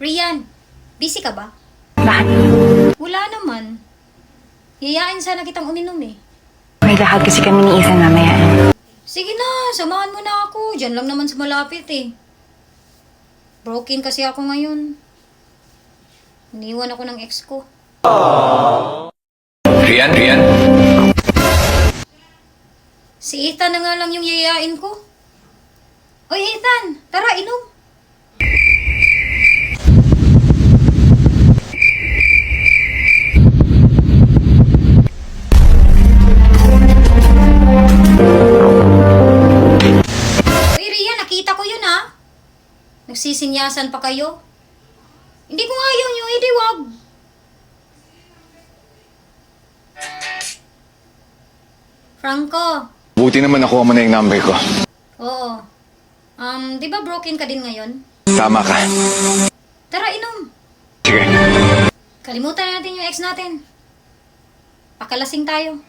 Rian, busy ka ba? Bakit? Wala naman. Yayain sana kitang uminom eh. May lakad kasi kami ni Ethan mamaya. Sige na, samahan mo na ako. Diyan lang naman sa malapit eh. Broken kasi ako ngayon. Iniwan ako ng ex ko. Rian. Si Ethan na nga lang yung yayain ko. Oy Ethan, tara inom. Uy Rian, nakita ko yun ha. Nagsisinyasan pa kayo. Hindi ko nga yun yung wag. Franco. Buti naman nakuha mo na yung number ko. Oo. Di ba broken ka din ngayon? Tama ka. Tara, inom. Sige. Kalimutan natin yung ex natin. Pakalasing tayo.